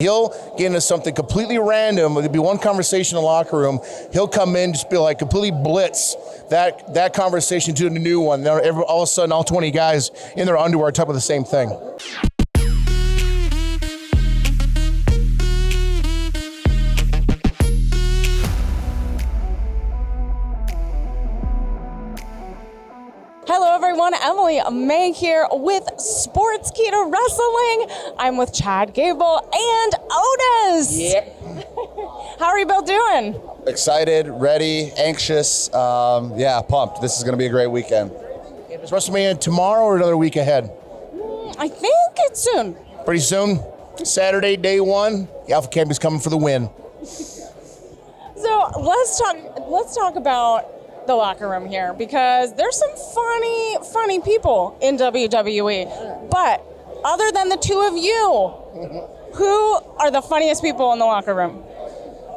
He'll get into something completely random. There'll be one conversation in the locker room. He'll come in, just be like completely blitz that conversation to a new one. Then all of a sudden, all 20 guys in their underwear talk about the same thing. Hello everyone, Emily Mae here with Sportskeeda Wrestling. I'm with Chad Gable and Otis. Yep. How are you both doing? Excited, ready, anxious, pumped. This is going to be a great weekend. Is WrestleMania tomorrow or another week ahead? I think it's soon. Pretty soon. Saturday, day one. The Alpha Campus coming for the win. So let's talk about the locker room here, because there's some funny people in WWE. But other than the two of you, who are the funniest people in the locker room?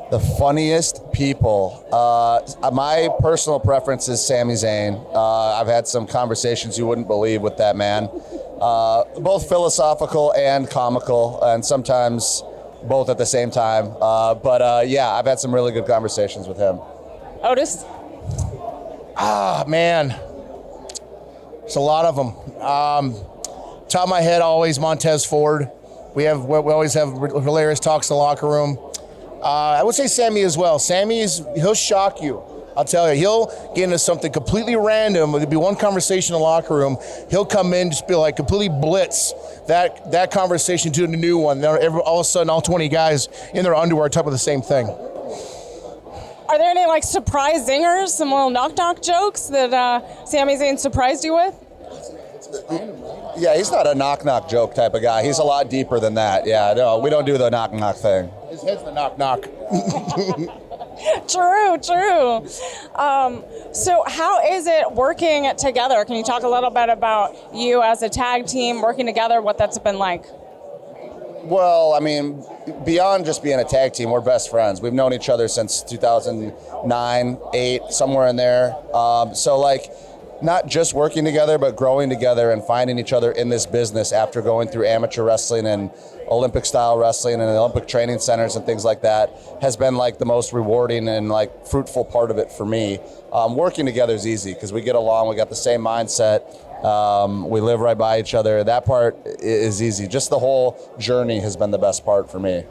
The funniest people. My personal preference is Sami Zayn. I've had some conversations you wouldn't believe with that man. Both philosophical and comical, and sometimes both at the same time. I've had some really good conversations with him. Otis? Man. There's a lot of them. Top of my head, always Montez Ford. We always have hilarious talks in the locker room. I would say Sammy as well. He'll shock you. I'll tell you, he'll get into something completely random. There'll be one conversation in the locker room. He'll come in, just be like completely blitz that conversation to a new one. Then all of a sudden, all 20 guys in their underwear talk about the same thing. Are there any surprise zingers, some little knock jokes that Sami Zayn surprised you with? Yeah, he's not a knock joke type of guy. He's a lot deeper than that. Yeah, no, we don't do the knock thing. His head's the knock. True. So how is it working together? Can you talk a little bit about you as a tag team working together, what that's been like? Well, I mean, beyond just being a tag team, we're best friends. We've known each other since 2009, 8, somewhere in there. Not just working together, but growing together and finding each other in this business after going through amateur wrestling and Olympic style wrestling and Olympic training centers and things like that has been the most rewarding and fruitful part of it for me. Working together is easy because we get along, we got the same mindset. We live right by each other. That part is easy. Just the whole journey has been the best part for me.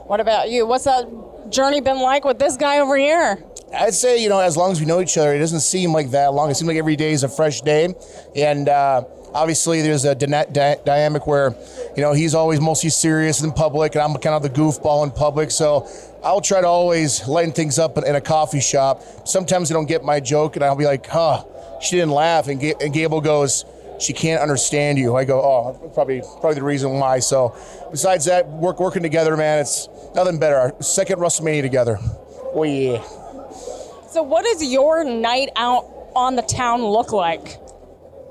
What about you? What's that journey been like with this guy over here? I'd say, as long as we know each other, it doesn't seem like that long. It seems like every day is a fresh day. And obviously there's a dynamic where, he's always mostly serious in public and I'm kind of the goofball in public. So I'll try to always lighten things up in a coffee shop. Sometimes they don't get my joke and I'll be like, she didn't laugh. And Gable goes, she can't understand you. I go, probably the reason why. So besides that, working together, man, it's nothing better. Our second WrestleMania together. Oh, yeah. So what does your night out on the town look like?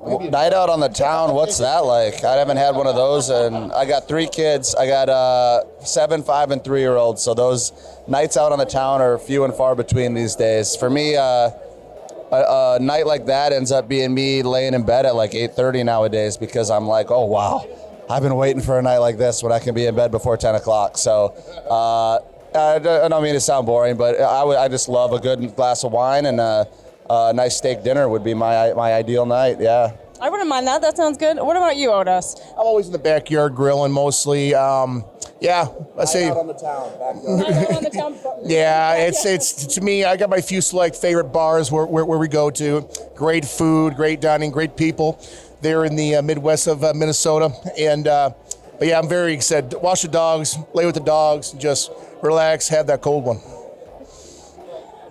Night out on the town, what's that like? I haven't had one of those, and I got 3 kids. I got 7, 5, and 3-year-olds, so those nights out on the town are few and far between these days. For me, a night like that ends up being me laying in bed at 8:30 nowadays because I'm like, oh, wow, I've been waiting for a night like this when I can be in bed before 10 o'clock. So I don't mean to sound boring, but I just love a good glass of wine and a nice steak dinner would be my ideal night, yeah. I wouldn't mind that. That sounds good. What about you, Otis? I'm always in the backyard grilling mostly. Let's say. Night out on the town, backyard. Night out on the town. Yeah, it's to me, I got my few select favorite bars where we go to. Great food, great dining, great people. They're in the Midwest of Minnesota. And, I'm very excited. Watch the dogs, lay with the dogs, just relax, have that cold one.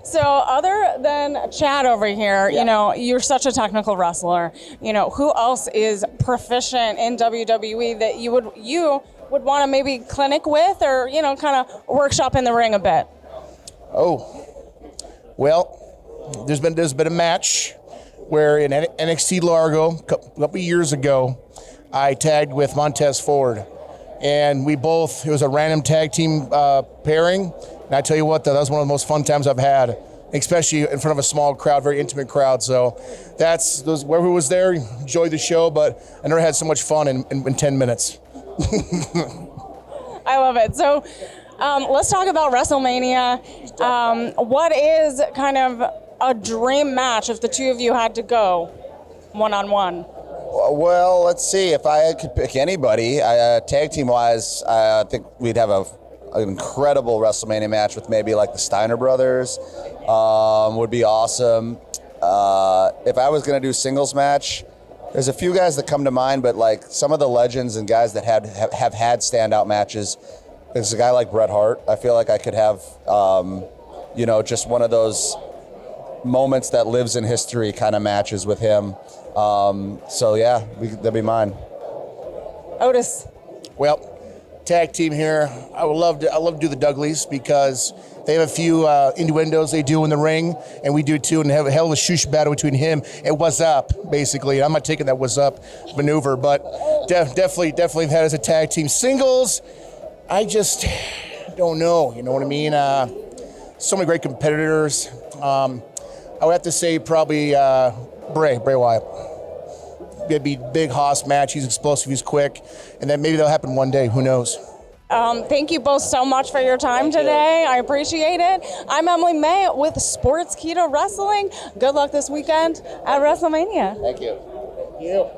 So other than Chad over here, you're such a technical wrestler. Who else is proficient in WWE that you would want to maybe clinic with or, kind of workshop in the ring a bit? Oh, well, there's been a match where in NXT Largo a couple years ago, I tagged with Montez Ford. And it was a random tag team pairing. And I tell you what, that was one of the most fun times I've had, especially in front of a small crowd, very intimate crowd. So whoever was there enjoyed the show, but I never had so much fun in 10 minutes. I love it. So let's talk about WrestleMania. What is kind of a dream match if the two of you had to go one-on-one? Well, let's see. If I could pick anybody, tag team wise, I think we'd have an incredible WrestleMania match with maybe like the Steiner Brothers. Would be awesome. If I was going to do singles match, there's a few guys that come to mind, but like some of the legends and guys that have had standout matches. There's a guy like Bret Hart. I feel like I could have, just one of those moments that lives in history kind of matches with him. That'd be mine. Otis. Well, tag team here. I love to do the Dudleys because they have a few innuendos they do in the ring, and we do too, and have a hell of a shoosh battle between him and What's Up, basically. I'm not taking that What's Up maneuver, but definitely that as a tag team. Singles, I just don't know. You know what I mean? So many great competitors. I would have to say probably Bray Wyatt. It'd be a big hoss match. He's explosive, he's quick, and then maybe that'll happen one day. Who knows? Thank you both so much for your time today. I appreciate it. I'm Emily Mae with Sportskeeda Wrestling. Good luck this weekend at WrestleMania. Thank you. Yeah.